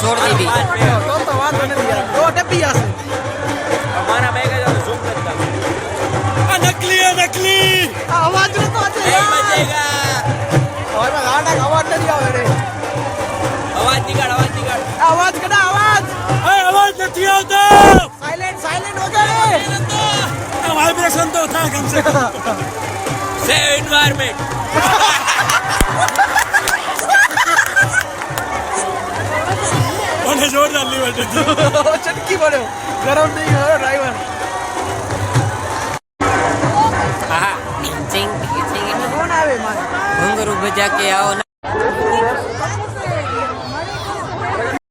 છોડ દીધી તો વાંધો નથી યાર તો ટપી જશે અમારા બેગ જ ઝૂમ કરતા આ નકલી આ અવાજ નતો આજે નહીં બચેગા હવે ગાડા અવાજ નથી આવે રે અવાજ નીકાળ અવાજ કડા અવાજ અવાજ નથી આવતો સાયલેન્ટ હો જાય આ વાઇબ્રેશન તો થાય કમ સે કમ સેવ એન્વાયરમેન્ટ મને જોરદાર લીવર દીધી ચટકી પડ્યો ગરમ થઈ ગયો ડ્રાઈવર હા ચિંગ ચિંગ કોણ આવે મારે ઘુંઘરું બજા કે આવો